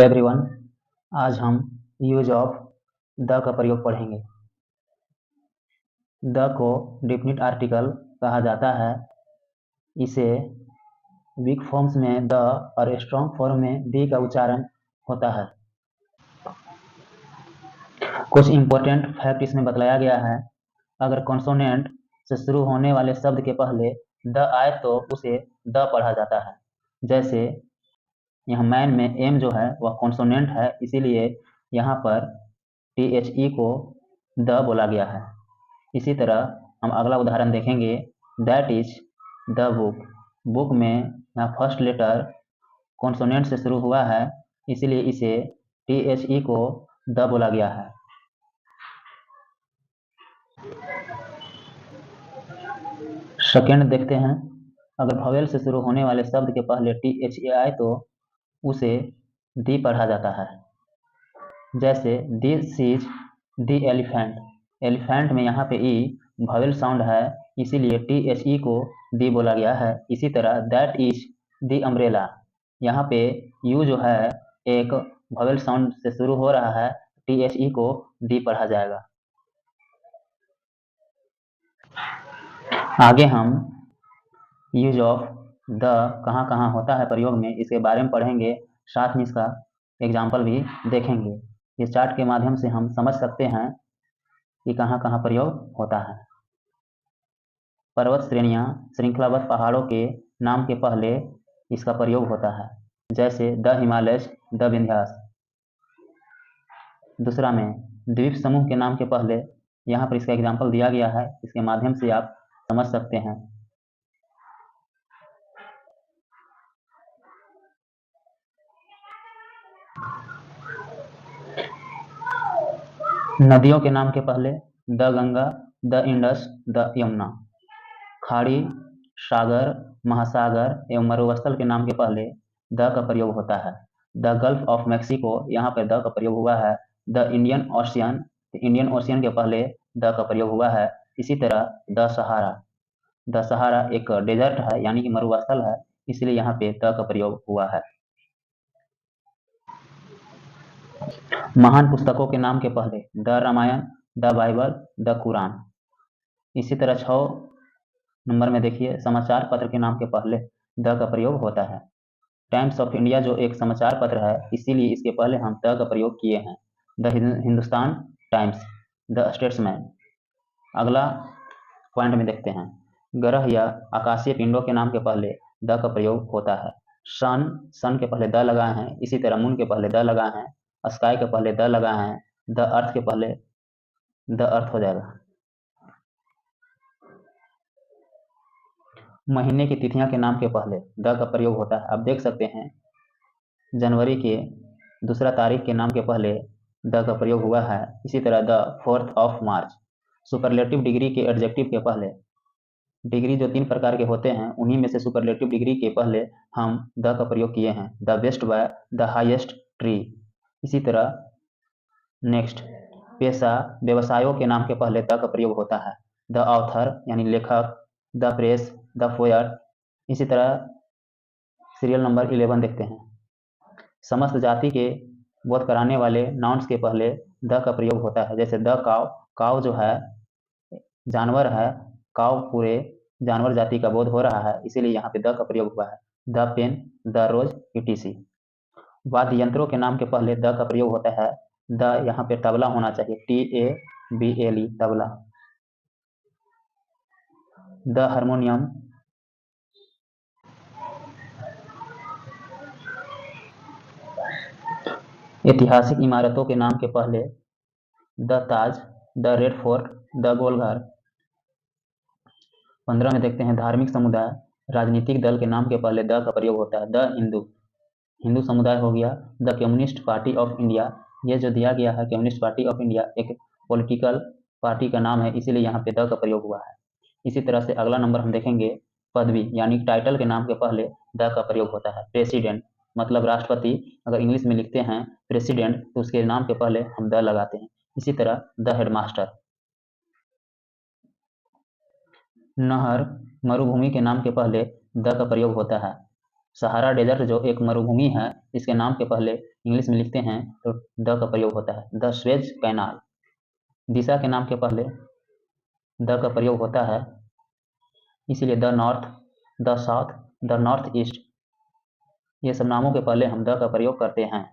Everyone, आज हम use of the का प्रयोग पढ़ेंगे। द को डिफिनिट आर्टिकल कहा जाता है। इसे वीक फॉर्म्स में द और स्ट्रॉन्ग फॉर्म में दी का उच्चारण होता है। कुछ इंपॉर्टेंट फैक्ट इसमें बतलाया गया है। अगर कॉन्सोनेंट से शुरू होने वाले शब्द के पहले द आए तो उसे द पढ़ा जाता है। जैसे यहाँ मैन में एम जो है वह कॉन्सोनेंट है, इसीलिए यहाँ पर THE को द बोला गया है। इसी तरह हम अगला उदाहरण देखेंगे। That is the book. Book में यहाँ फर्स्ट लेटर कॉन्सोनेंट से शुरू हुआ है, इसीलिए इसे THE को द बोला गया है। सेकेंड देखते हैं। अगर वॉवेल से शुरू होने वाले शब्द के पहले THE आए तो उसे दी पढ़ा जाता है। जैसे this is the elephant. Elephant में यहाँ पे ई वॉवेल साउंड है, इसीलिए THE को दी बोला गया है। इसी तरह दैट इज द अम्ब्रेला। यहाँ पे यू जो है एक वॉवेल साउंड से शुरू हो रहा है, THE को दी पढ़ा जाएगा। आगे हम यूज ऑफ द कहाँ कहाँ होता है प्रयोग में, इसके बारे में पढ़ेंगे। साथ में इसका एग्जाम्पल भी देखेंगे। इस चार्ट के माध्यम से हम समझ सकते हैं कि कहाँ कहाँ प्रयोग होता है। पर्वत श्रेणियाँ श्रृंखलाबद्ध पहाड़ों के नाम के पहले इसका प्रयोग होता है। जैसे द हिमालयस, द विंध्यास। दूसरा में द्वीप समूह के नाम के पहले यहाँ पर इसका एग्जाम्पल दिया गया है, इसके माध्यम से आप समझ सकते हैं। नदियों के नाम के पहले the Ganga, the Indus, the Yamuna. खाड़ी, सागर, महासागर एवं मरुस्थल के नाम के पहले द का प्रयोग होता है। द गल्फ ऑफ मैक्सिको, यहाँ पर द का प्रयोग हुआ है। The Indian ocean, Indian ocean के पहले द का प्रयोग हुआ है। इसी तरह द सहारा। द सहारा एक डेजर्ट है, यानी कि मरुस्थल है, इसलिए यहाँ पे द का प्रयोग हुआ है। महान पुस्तकों के नाम के पहले the Ramayana, the Bible, the Quran. इसी तरह 6 नंबर में देखिए, समाचार पत्र के नाम के पहले द का प्रयोग होता है। टाइम्स ऑफ इंडिया जो एक समाचार पत्र है, इसीलिए इसके पहले हम द का प्रयोग किए हैं। The Hindustan times, the statesman. अगला पॉइंट में देखते हैं। ग्रह या आकाशीय पिंडों के नाम के पहले द का प्रयोग होता है। सन के पहले द लगाए हैं, इसी तरह मून के पहले द लगाए हैं, स्काई के पहले द लगाए हैं, द अर्थ के पहले द अर्थ हो जाएगा। महीने की तिथियां के नाम के पहले द का प्रयोग होता है। आप देख सकते हैं जनवरी के 2 तारीख के नाम के पहले द का प्रयोग हुआ है। इसी तरह the 4th of March. Superlative degree के एडजेक्टिव के पहले, डिग्री जो 3 प्रकार के होते हैं, उन्हीं में से सुपरलेटिव डिग्री के पहले हम द का प्रयोग किए हैं। The best buy, the highest tree. इसी तरह नेक्स्ट, पेशा व्यवसायों के नाम के पहले द का प्रयोग होता है। द ऑथर यानी लेखक, द प्रेस, द पोएट। इसी तरह सीरियल नंबर 11 देखते हैं। समस्त जाति के बोध कराने वाले नाउन्स के पहले द का प्रयोग होता है। जैसे द काव, काव जो है जानवर है, काव पूरे जानवर जाति का बोध हो रहा है, इसीलिए यहाँ पे द का प्रयोग हुआ है। The pen, the rose, etc। वाद्य यंत्रों के नाम के पहले द का प्रयोग होता है। द यहाँ पे तबला होना चाहिए, TABLE, तबला। द हारमोनियम, ऐतिहासिक इमारतों के नाम के पहले the Taj, the red fort, the Golghar. 15 में देखते हैं धार्मिक समुदाय, राजनीतिक दल के नाम के पहले द का प्रयोग होता है। द हिंदू, हिंदू समुदाय हो गया। The communist party of India, ये जो दिया गया है कम्युनिस्ट पार्टी ऑफ इंडिया एक पॉलिटिकल पार्टी का नाम है, इसीलिए यहाँ पे द का प्रयोग हुआ है। इसी तरह से अगला नंबर हम देखेंगे, पदवी यानी टाइटल के नाम के पहले द का प्रयोग होता है। प्रेसिडेंट मतलब राष्ट्रपति, अगर इंग्लिश में लिखते हैं प्रेसिडेंट तो उसके नाम के पहले हम द लगाते हैं। इसी तरह द हेडमास्टर। नहर, मरुभूमि के नाम के पहले द का प्रयोग होता है। सहारा डेजर्ट जो एक मरुभूमि है, इसके नाम के पहले इंग्लिश में लिखते हैं तो द का प्रयोग होता है। The Suez canal. दिशा के नाम के पहले द का प्रयोग होता है, इसीलिए the north, the south, the north east, ये सब नामों के पहले हम द का प्रयोग करते हैं।